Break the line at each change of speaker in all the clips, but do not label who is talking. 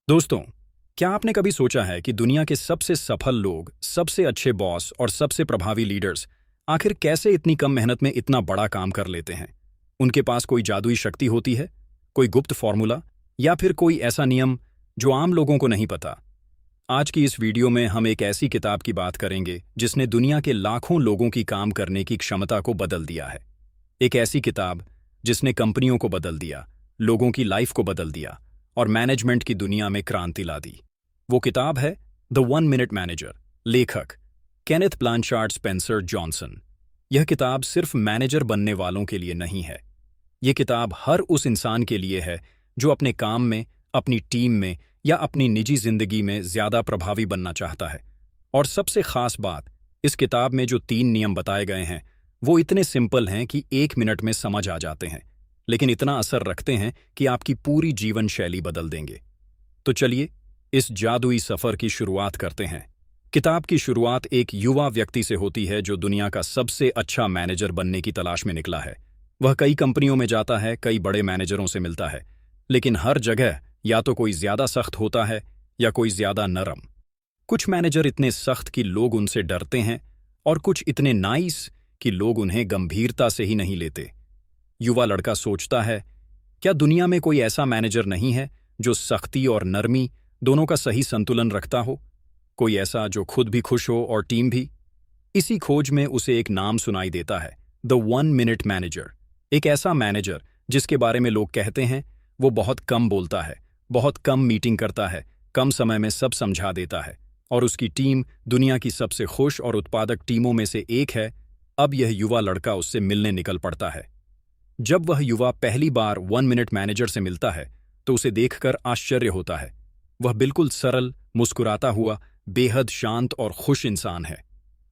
दोस्तों, क्या आपने कभी सोचा है कि दुनिया के सबसे सफल लोग, सबसे अच्छे बॉस और सबसे प्रभावी लीडर्स आखिर कैसे इतनी कम मेहनत में इतना बड़ा काम कर लेते हैं? उनके पास कोई जादुई शक्ति होती है, कोई गुप्त फॉर्मूला या फिर कोई ऐसा नियम जो आम लोगों को नहीं पता? आज की इस वीडियो में हम एक ऐसी किताब की बात करेंगे जिसने दुनिया के लाखों लोगों की काम करने की क्षमता को बदल दिया है। एक ऐसी किताब जिसने कंपनियों को बदल दिया, लोगों की लाइफ को बदल दिया और मैनेजमेंट की दुनिया में क्रांति ला दी। वो किताब है द 1 मिनट मैनेजर, लेखक केनेथ ब्लांचार्ड स्पेंसर जॉनसन। यह किताब सिर्फ मैनेजर बनने वालों के लिए नहीं है। यह किताब हर उस इंसान के लिए है जो अपने काम में, अपनी टीम में या अपनी निजी जिंदगी में ज्यादा प्रभावी बनना चाहता है। और सबसे खास बात, इस किताब में जो 3 नियम बताए गए हैं वो इतने सिंपल हैं कि 1 मिनट में समझ आ जाते हैं, लेकिन इतना असर रखते हैं कि आपकी पूरी जीवन शैली बदल देंगे। तो चलिए इस जादुई सफर की शुरुआत करते हैं। किताब की शुरुआत एक युवा व्यक्ति से होती है जो दुनिया का सबसे अच्छा मैनेजर बनने की तलाश में निकला है। वह कई कंपनियों में जाता है, कई बड़े मैनेजरों से मिलता है, लेकिन हर जगह या तो कोई ज्यादा सख्त होता है या कोई ज्यादा नरम। कुछ मैनेजर इतने सख्त कि लोग उनसे डरते हैं और कुछ इतने नाइस कि लोग उन्हें गंभीरता से ही नहीं लेते। युवा लड़का सोचता है, क्या दुनिया में कोई ऐसा मैनेजर नहीं है जो सख्ती और नरमी दोनों का सही संतुलन रखता हो? कोई ऐसा जो खुद भी खुश हो और टीम भी? इसी खोज में उसे एक नाम सुनाई देता है, द 1 मिनट मैनेजर। एक ऐसा मैनेजर जिसके बारे में लोग कहते हैं वो बहुत कम बोलता है, बहुत कम मीटिंग करता है, कम समय में सब समझा देता है, और उसकी टीम दुनिया की सबसे खुश और उत्पादक टीमों में से एक है। अब यह युवा लड़का उससे मिलने निकल पड़ता है। जब वह युवा पहली बार 1 मिनट मैनेजर से मिलता है तो उसे देखकर आश्चर्य होता है। वह बिल्कुल सरल, मुस्कुराता हुआ, बेहद शांत और खुश इंसान है।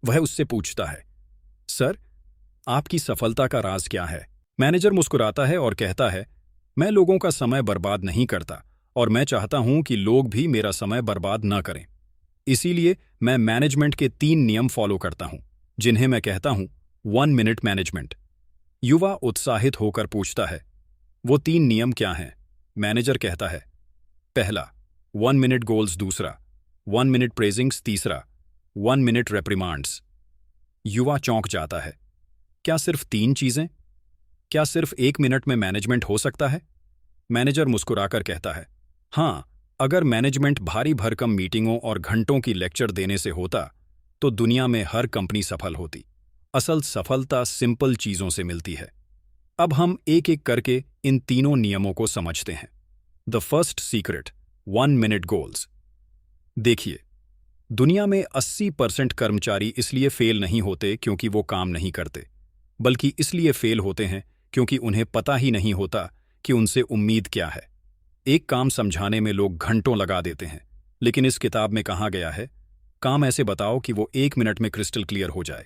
वह उससे पूछता है, सर, आपकी सफलता का राज क्या है? मैनेजर मुस्कुराता है और कहता है, मैं लोगों का समय बर्बाद नहीं करता और मैं चाहता हूं कि लोग भी मेरा समय बर्बाद न करें। इसीलिए मैं मैनेजमेंट के 3 नियम फॉलो करता हूं, जिन्हें मैं कहता हूं 1 मिनट मैनेजमेंट। युवा उत्साहित होकर पूछता है, वो 3 नियम क्या हैं? मैनेजर कहता है, पहला 1 मिनट गोल्स, दूसरा 1 मिनट प्रेजिंग्स, तीसरा 1 मिनट रेप्रिमांड्स। युवा चौंक जाता है। क्या सिर्फ 3 चीजें? क्या सिर्फ 1 मिनट में मैनेजमेंट हो सकता है? मैनेजर मुस्कुराकर कहता है, हां, अगर मैनेजमेंट भारी भरकम मीटिंगों और घंटों की लेक्चर देने से होता तो दुनिया में हर कंपनी सफल होती। असल सफलता सिंपल चीजों से मिलती है। अब हम एक एक करके इन तीनों नियमों को समझते हैं। The first secret, 1 minute goals. देखिए, दुनिया में 80% कर्मचारी इसलिए फेल नहीं होते क्योंकि वो काम नहीं करते, बल्कि इसलिए फेल होते हैं क्योंकि उन्हें पता ही नहीं होता कि उनसे उम्मीद क्या है। एक काम समझाने में लोग घंटों लगा देते हैं, लेकिन इस किताब में कहा गया है, काम ऐसे बताओ कि वो 1 मिनट में क्रिस्टल क्लियर हो जाए।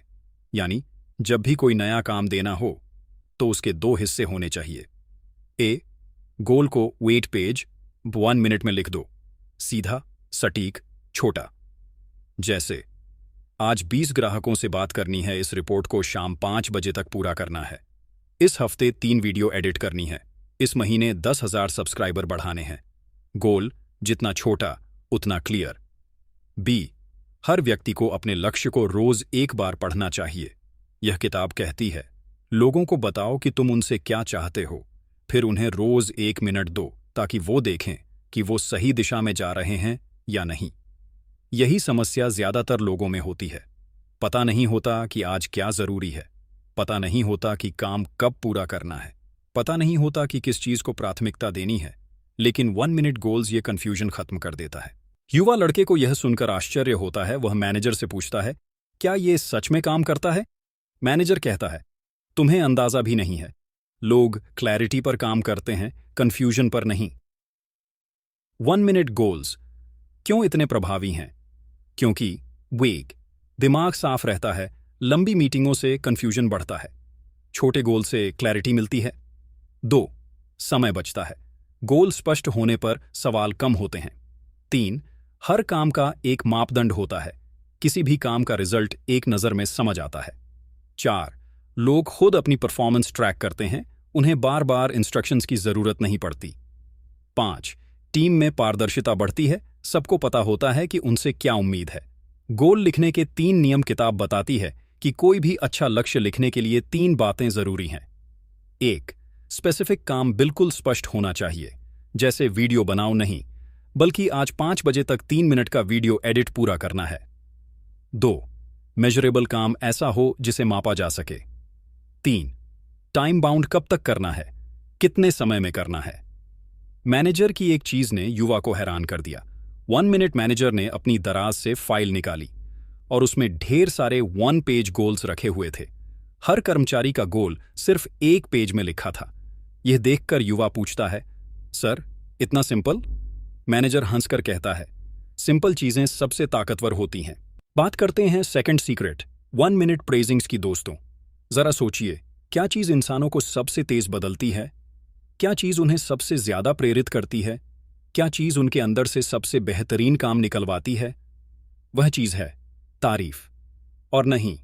यानी जब भी कोई नया काम देना हो तो उसके 2 हिस्से होने चाहिए। ए, गोल को वेट पेज 1 मिनट में लिख दो, सीधा, सटीक, छोटा। जैसे आज 20 ग्राहकों से बात करनी है, इस रिपोर्ट को शाम 5 बजे तक पूरा करना है। इस हफ्ते 3 वीडियो एडिट करनी है। इस महीने 10,000 सब्सक्राइबर बढ़ाने हैं। गोल जितना छोटा उतना क्लियर। बी, हर व्यक्ति को अपने लक्ष्य को रोज 1 बार पढ़ना चाहिए। यह किताब कहती है, लोगों को बताओ कि तुम उनसे क्या चाहते हो, फिर उन्हें रोज 1 मिनट दो ताकि वो देखें कि वो सही दिशा में जा रहे हैं या नहीं। यही समस्या ज्यादातर लोगों में होती है। पता नहीं होता कि आज क्या जरूरी है, पता नहीं होता कि काम कब पूरा करना है, पता नहीं होता कि किस चीज को प्राथमिकता देनी है। लेकिन 1 मिनट गोल्स ये कंफ्यूजन खत्म कर देता है। युवा लड़के को यह सुनकर आश्चर्य होता है। वह मैनेजर से पूछता है, क्या ये सच में काम करता है? मैनेजर कहता है, तुम्हें अंदाजा भी नहीं है। लोग क्लैरिटी पर काम करते हैं, कंफ्यूजन पर नहीं। 1 मिनट गोल्स क्यों इतने प्रभावी हैं? क्योंकि वेग, दिमाग साफ रहता है, लंबी मीटिंगों से कंफ्यूजन बढ़ता है, छोटे गोल से क्लैरिटी मिलती है। 2, समय बचता है, गोल स्पष्ट होने पर सवाल कम होते हैं। 3, हर काम का एक मापदंड होता है, किसी भी काम का रिजल्ट एक नज़र में समझ आता है। 4, लोग खुद अपनी परफॉर्मेंस ट्रैक करते हैं, उन्हें बार बार इंस्ट्रक्शंस की जरूरत नहीं पड़ती। 5, टीम में पारदर्शिता बढ़ती है, सबको पता होता है कि उनसे क्या उम्मीद है। गोल लिखने के 3 नियम किताब बताती है कि कोई भी अच्छा लक्ष्य लिखने के लिए 3 बातें जरूरी हैं। 1. स्पेसिफिक काम बिल्कुल स्पष्ट होना चाहिए, जैसे वीडियो बनाओ नहीं, बल्कि आज 5 बजे तक 3 मिनट का वीडियो एडिट पूरा करना है। 2. मेजरेबल काम ऐसा हो जिसे मापा जा सके। 3. टाइम बाउंड कब तक करना है, कितने समय में करना है। मैनेजर की एक चीज ने युवा को हैरान कर दिया। 1 मिनट मैनेजर ने अपनी दराज से फाइल निकाली और उसमें ढेर सारे 1 पेज गोल्स रखे हुए थे। हर कर्मचारी का गोल सिर्फ 1 पेज में लिखा था। यह देखकर युवा पूछता है, सर इतना सिंपल? मैनेजर हंसकर कहता है, सिंपल चीजें सबसे ताकतवर होती हैं। बात करते हैं सेकंड सीक्रेट, 1 मिनट प्रेजिंग्स की। दोस्तों जरा सोचिए, क्या चीज इंसानों को सबसे तेज बदलती है? क्या चीज उन्हें सबसे ज्यादा प्रेरित करती है? क्या चीज उनके अंदर से सबसे बेहतरीन काम निकलवाती है? वह चीज है तारीफ। और नहीं,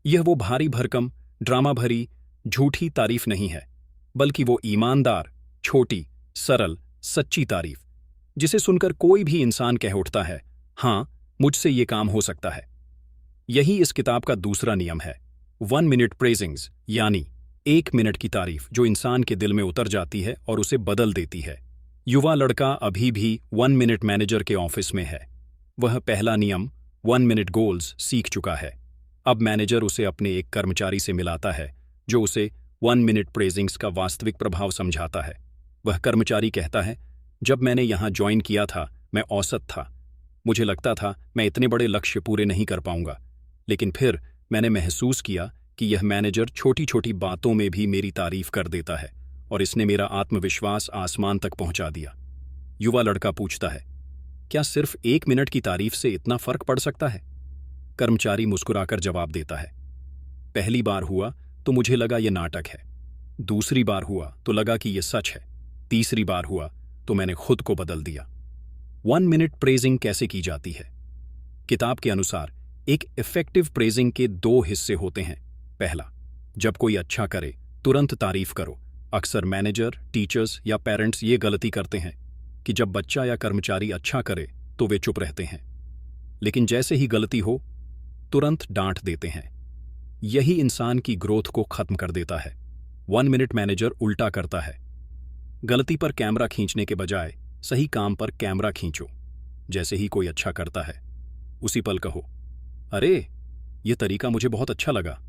यह वो भारी भरकम, ड्रामा भरी, झूठी तारीफ नहीं है, बल्कि वो ईमानदार, छोटी, सरल, सच्ची तारीफ, जिसे सुनकर कोई भी इंसान कह उठता है, हां मुझसे ये काम हो सकता है। यही इस किताब का दूसरा नियम है, 1 मिनट प्रेजिंग्स, यानी 1 मिनट की तारीफ जो इंसान के दिल में उतर जाती है और उसे बदल देती है। युवा लड़का अभी भी 1 मिनट मैनेजर के ऑफिस में है। वह पहला नियम 1 मिनट गोल्स सीख चुका है। अब मैनेजर उसे अपने एक कर्मचारी से मिलाता है जो उसे 1 मिनट प्रेजिंग्स का वास्तविक प्रभाव समझाता है। वह कर्मचारी कहता है, जब मैंने यहां ज्वाइन किया था मैं औसत था। मुझे लगता था मैं इतने बड़े लक्ष्य पूरे नहीं कर पाऊंगा, लेकिन फिर मैंने महसूस किया कि यह मैनेजर छोटी छोटी बातों में भी मेरी तारीफ कर देता है और इसने मेरा आत्मविश्वास आसमान तक पहुंचा दिया। युवा लड़का पूछता है, क्या सिर्फ 1 मिनट की तारीफ से इतना फर्क पड़ सकता है? कर्मचारी मुस्कुराकर जवाब देता है, पहली बार हुआ तो मुझे लगा यह नाटक है, दूसरी बार हुआ तो लगा कि यह सच है, तीसरी बार हुआ तो मैंने खुद को बदल दिया। 1 मिनट प्रेजिंग कैसे की जाती है? किताब के अनुसार एक इफेक्टिव प्रेजिंग के 2 हिस्से होते हैं। पहला, जब कोई अच्छा करे तुरंत तारीफ करो। अक्सर मैनेजर, टीचर्स या पेरेंट्स ये गलती करते हैं कि जब बच्चा या कर्मचारी अच्छा करे तो वे चुप रहते हैं, लेकिन जैसे ही गलती हो तुरंत डांट देते हैं। यही इंसान की ग्रोथ को खत्म कर देता है। 1 मिनट मैनेजर उल्टा करता है, गलती पर कैमरा खींचने के बजाय सही काम पर कैमरा खींचो। जैसे ही कोई अच्छा करता है उसी पल कहो, अरे यह तरीका मुझे बहुत अच्छा लगा,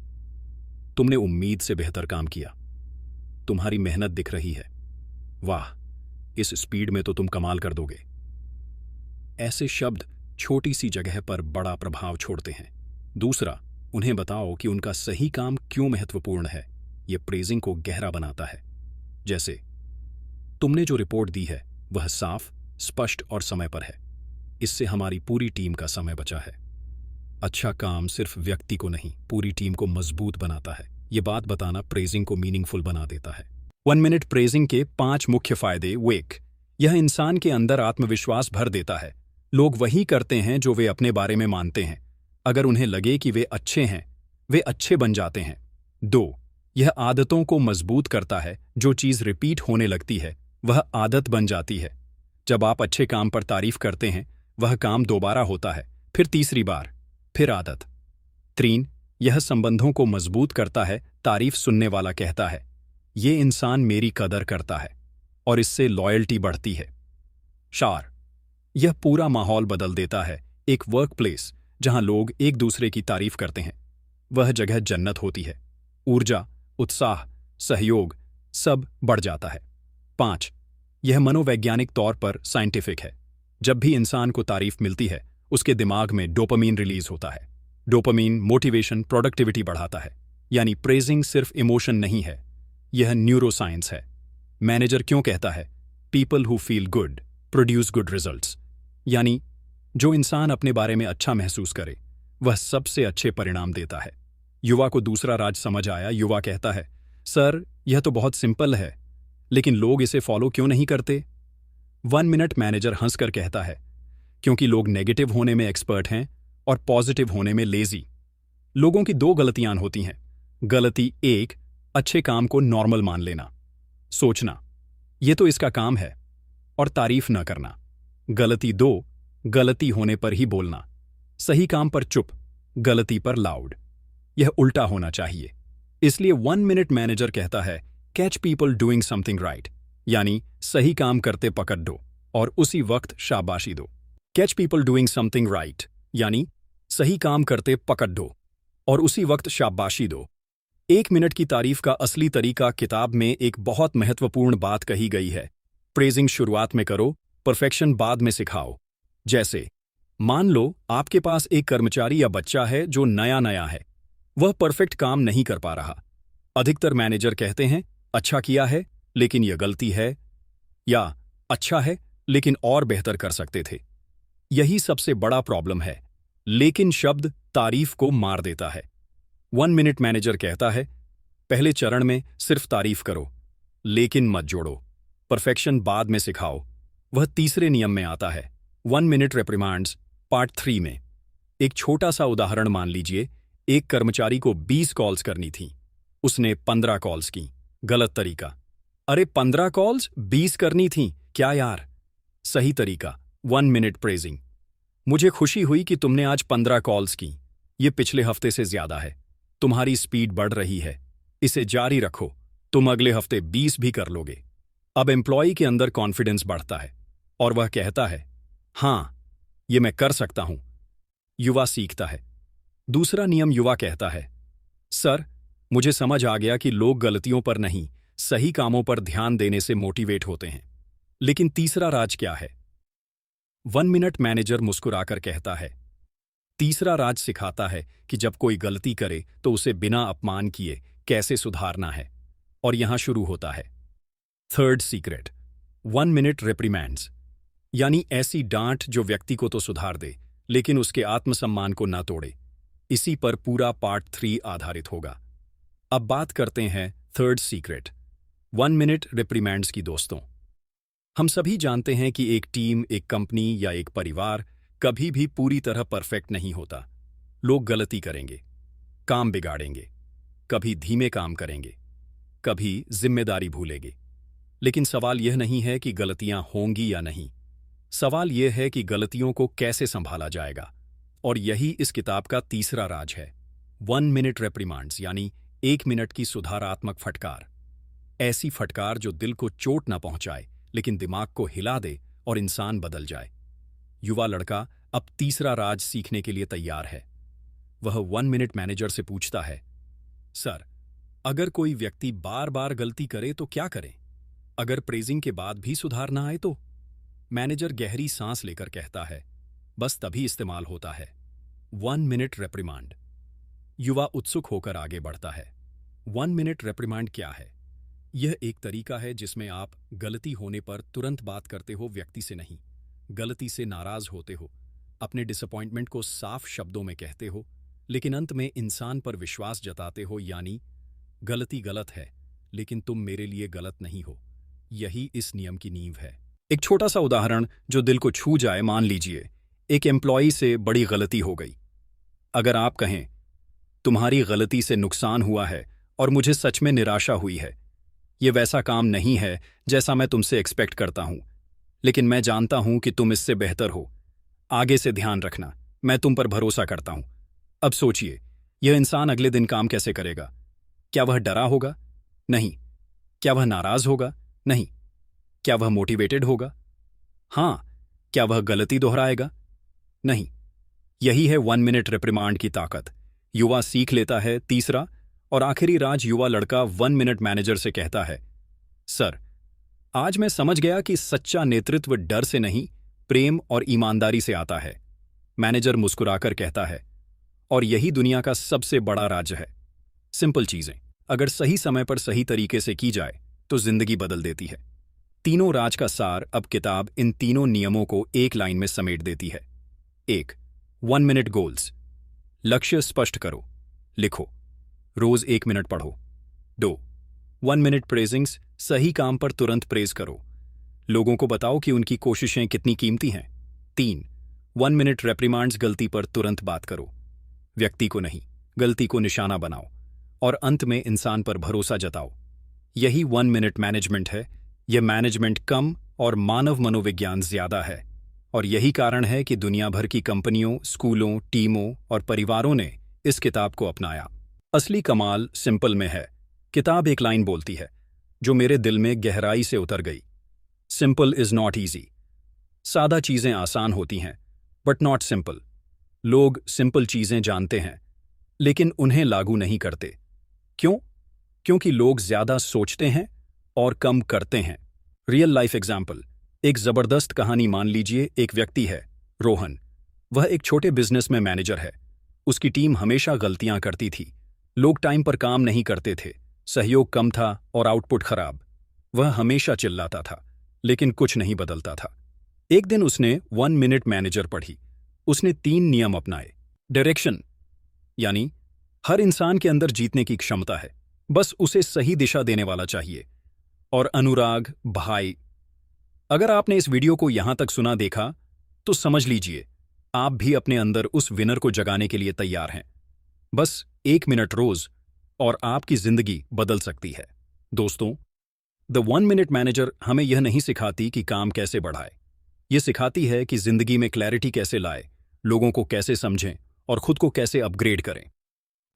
तुमने उम्मीद से बेहतर काम किया, तुम्हारी मेहनत दिख रही है, वाह इस स्पीड में तो तुम कमाल कर दोगे। ऐसे शब्द छोटी सी जगह पर बड़ा प्रभाव छोड़ते हैं। दूसरा, उन्हें बताओ कि उनका सही काम क्यों महत्वपूर्ण है। यह प्रेजिंग को गहरा बनाता है। जैसे, तुमने जो रिपोर्ट दी है वह साफ, स्पष्ट और समय पर है, इससे हमारी पूरी टीम का समय बचा है। अच्छा काम सिर्फ व्यक्ति को नहीं, पूरी टीम को मजबूत बनाता है। ये बात बताना प्रेजिंग को मीनिंगफुल बना देता है। 1 मिनट प्रेजिंग के 5 मुख्य फायदे। वेक, यह इंसान के अंदर आत्मविश्वास भर देता है। लोग वही करते हैं जो वे अपने बारे में मानते हैं। अगर उन्हें लगे कि वे अच्छे हैं, वे अच्छे बन जाते हैं। 2, यह आदतों को मजबूत करता है। जो चीज रिपीट होने लगती है वह आदत बन जाती है। जब आप अच्छे काम पर तारीफ करते हैं, वह काम दोबारा होता है, फिर तीसरी बार, फिर आदत। 3, यह संबंधों को मजबूत करता है। तारीफ सुनने वाला कहता है, ये इंसान मेरी कदर करता है, और इससे लॉयल्टी बढ़ती है। 4, यह पूरा माहौल बदल देता है। एक वर्क प्लेस जहां लोग एक दूसरे की तारीफ करते हैं, वह जगह जन्नत होती है। ऊर्जा, उत्साह, सहयोग सब बढ़ जाता है। 5, यह मनोवैज्ञानिक तौर पर साइंटिफिक है। जब भी इंसान को तारीफ मिलती है, उसके दिमाग में डोपामीन रिलीज होता है। डोपामीन मोटिवेशन, प्रोडक्टिविटी बढ़ाता है। यानी प्रेजिंग सिर्फ इमोशन नहीं है, यह न्यूरोसाइंस है। मैनेजर क्यों कहता है, people who feel good produce good results? यानी जो इंसान अपने बारे में अच्छा महसूस करे वह सबसे अच्छे परिणाम देता है। युवा को दूसरा राज समझ आया। युवा कहता है, सर यह तो बहुत सिंपल है, लेकिन लोग इसे फॉलो क्यों नहीं करते? 1 मिनट मैनेजर हंसकर कहता है, क्योंकि लोग नेगेटिव होने में एक्सपर्ट हैं और पॉजिटिव होने में लेजी। लोगों की 2 गलतियां होती हैं। गलती 1, अच्छे काम को नॉर्मल मान लेना, सोचना ये तो इसका काम है। और तारीफ न करना। गलती 2, गलती होने पर ही बोलना। सही काम पर चुप, गलती पर लाउड। यह उल्टा होना चाहिए। इसलिए 1 मिनट मैनेजर कहता है catch people doing something right, यानी सही काम करते पकड़ दो और उसी वक्त शाबाशी दो। Catch people doing something right यानी सही काम करते पकड़ दो और उसी वक्त शाबाशी दो। 1 मिनट की तारीफ का असली तरीका किताब में एक बहुत महत्वपूर्ण बात कही गई है। प्रेजिंग शुरुआत में करो, परफेक्शन बाद में सिखाओ। जैसे मान लो आपके पास एक कर्मचारी या बच्चा है जो नया नया है। वह परफेक्ट काम नहीं कर पा रहा। अधिकतर मैनेजर कहते हैं अच्छा किया है लेकिन यह गलती है, या अच्छा है लेकिन और बेहतर कर सकते थे। यही सबसे बड़ा प्रॉब्लम है। लेकिन शब्द तारीफ को मार देता है। 1 मिनट मैनेजर कहता है पहले चरण में सिर्फ तारीफ करो, लेकिन मत जोड़ो, परफेक्शन बाद में सिखाओ। वह तीसरे नियम में आता है। 1 मिनट रिप्रिमांड्स पार्ट 3 में। एक छोटा सा उदाहरण मान लीजिए, एक कर्मचारी को 20 कॉल्स करनी थी। उसने 15 कॉल्स की। गलत तरीका। अरे 15 कॉल्स 20 करनी थी क्या यार? सही तरीका 1 मिनट प्रेजिंग। मुझे खुशी हुई कि तुमने आज 15 कॉल्स की। ये पिछले हफ्ते से ज्यादा है। तुम्हारी स्पीड बढ़ रही है। इसे जारी रखो, तुम अगले हफ्ते 20 भी कर लोगे। अब एम्प्लॉई के अंदर कॉन्फिडेंस बढ़ता है और वह कहता है हाँ, ये मैं कर सकता हूं। युवा सीखता है। दूसरा नियम युवा कहता है सर, मुझे समझ आ गया कि लोग गलतियों पर नहीं, सही कामों पर ध्यान देने से मोटिवेट होते हैं। लेकिन तीसरा राज क्या है? 1 मिनट मैनेजर मुस्कुराकर कहता है तीसरा राज सिखाता है कि जब कोई गलती करे तो उसे बिना अपमान किए कैसे सुधारना है। और यहां शुरू होता है थर्ड सीक्रेट, 1 मिनट रिप्रीमैंड्स, यानी ऐसी डांट जो व्यक्ति को तो सुधार दे लेकिन उसके आत्मसम्मान को न तोड़े। इसी पर पूरा पार्ट 3 आधारित होगा। अब बात करते हैं थर्ड सीक्रेट, 1 मिनट रिप्रीमैंड्स की। दोस्तों, हम सभी जानते हैं कि एक टीम, एक कंपनी या एक परिवार कभी भी पूरी तरह परफेक्ट नहीं होता। लोग गलती करेंगे, काम बिगाड़ेंगे, कभी धीमे काम करेंगे, कभी जिम्मेदारी भूलेंगे। लेकिन सवाल यह नहीं है कि गलतियां होंगी या नहीं। सवाल यह है कि गलतियों को कैसे संभाला जाएगा। और यही इस किताब का तीसरा राज है, 1 मिनट रिप्रीमांड्स, यानी 1 मिनट की सुधारात्मक फटकार। ऐसी फटकार जो दिल को चोट न पहुंचाए लेकिन दिमाग को हिला दे और इंसान बदल जाए। युवा लड़का अब तीसरा राज सीखने के लिए तैयार है। वह 1 मिनट मैनेजर से पूछता है सर, अगर कोई व्यक्ति बार बार गलती करे तो क्या करें? अगर प्रेजिंग के बाद भी सुधार ना आए तो? मैनेजर गहरी सांस लेकर कहता है बस तभी इस्तेमाल होता है 1 मिनट रिप्रीमांड। युवा उत्सुक होकर आगे बढ़ता है। 1 मिनट रिप्रीमांड क्या है? यह एक तरीका है जिसमें आप गलती होने पर तुरंत बात करते हो, व्यक्ति से नहीं, गलती से नाराज होते हो, अपने डिसअपॉइंटमेंट को साफ शब्दों में कहते हो, लेकिन अंत में इंसान पर विश्वास जताते हो, यानी गलती गलत है लेकिन तुम मेरे लिए गलत नहीं हो। यही इस नियम की नींव है। एक छोटा सा उदाहरण जो दिल को छू जाए। मान लीजिए एक एम्प्लॉई से बड़ी गलती हो गई। अगर आप कहें तुम्हारी गलती से नुकसान हुआ है और मुझे सच में निराशा हुई है, ये वैसा काम नहीं है जैसा मैं तुमसे एक्सपेक्ट करता हूं, लेकिन मैं जानता हूं कि तुम इससे बेहतर हो। आगे से ध्यान रखना, मैं तुम पर भरोसा करता हूं। अब सोचिए, यह इंसान अगले दिन काम कैसे करेगा? क्या वह डरा होगा? नहीं। क्या वह नाराज होगा? नहीं। क्या वह मोटिवेटेड होगा? हाँ। क्या वह गलती दोहराएगा? नहीं। यही है 1 मिनट रिप्रीमांड की ताकत। युवा सीख लेता है। तीसरा और आखिरी राज, युवा लड़का 1 मिनट मैनेजर से कहता है सर, आज मैं समझ गया कि सच्चा नेतृत्व डर से नहीं, प्रेम और ईमानदारी से आता है। मैनेजर मुस्कुराकर कहता है और यही दुनिया का सबसे बड़ा राज है। सिंपल चीजें अगर सही समय पर सही तरीके से की जाए तो जिंदगी बदल देती है। तीनों राज का सार अब किताब इन तीनों नियमों को एक लाइन में समेट देती है। 1. 1 मिनट गोल्स, लक्ष्य स्पष्ट करो, लिखो, रोज 1 मिनट पढ़ो। 2. 1 मिनट प्रेजिंग्स, सही काम पर तुरंत प्रेज करो, लोगों को बताओ कि उनकी कोशिशें कितनी कीमती हैं। 3. 1 मिनट रेप्रिमांड्स, गलती पर तुरंत बात करो, व्यक्ति को नहीं, गलती को निशाना बनाओ। और अंत में इंसान पर भरोसा जताओ। यही 1 मिनट मैनेजमेंट है। यह मैनेजमेंट कम और मानव मनोविज्ञान ज्यादा है। और यही कारण है कि दुनिया भर की कंपनियों, स्कूलों, टीमों और परिवारों ने इस किताब को अपनाया। असली कमाल सिंपल में है। किताब एक लाइन बोलती है जो मेरे दिल में गहराई से उतर गई। Simple is not easy. सादा चीजें आसान होती हैं, बट नॉट सिंपल। लोग सिंपल चीजें जानते हैं, लेकिन उन्हें लागू नहीं करते। क्यों? क्योंकि लोग ज्यादा सोचते हैं और कम करते हैं। रियल लाइफ एग्जाम्पल, एक जबरदस्त कहानी मान लीजिए। एक व्यक्ति है, रोहन। वह एक छोटे बिजनेस में मैनेजर है। उसकी टीम हमेशा गलतियां करती थी। लोग टाइम पर काम नहीं करते थे, सहयोग कम था और आउटपुट खराब। वह हमेशा चिल्लाता था, लेकिन कुछ नहीं बदलता था। एक दिन उसने 1 मिनट मैनेजर पढ़ी। उसने 3 नियम अपनाए। डायरेक्शन, यानी हर इंसान के अंदर जीतने की क्षमता है, बस उसे सही दिशा देने वाला चाहिए। और अनुराग भाई, अगर आपने इस वीडियो को यहां तक सुना देखा तो समझ लीजिए आप भी अपने अंदर उस विनर को जगाने के लिए तैयार हैं। बस 1 मिनट रोज और आपकी जिंदगी बदल सकती है। दोस्तों, द 1 मिनट मैनेजर हमें यह नहीं सिखाती कि काम कैसे बढ़ाए। यह सिखाती है कि जिंदगी में क्लैरिटी कैसे लाए, लोगों को कैसे समझें और खुद को कैसे अपग्रेड करें।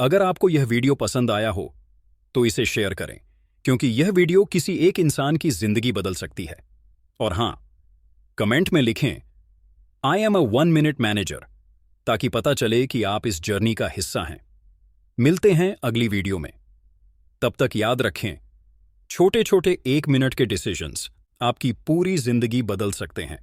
अगर आपको यह वीडियो पसंद आया हो तो इसे शेयर करें, क्योंकि यह वीडियो किसी एक इंसान की जिंदगी बदल सकती है। और हां, कमेंट में लिखें I am a 1 minute manager, ताकि पता चले कि आप इस जर्नी का हिस्सा हैं। मिलते हैं अगली वीडियो में। तब तक याद रखें, छोटे छोटे 1 मिनट के डिसीजंस आपकी पूरी जिंदगी बदल सकते हैं।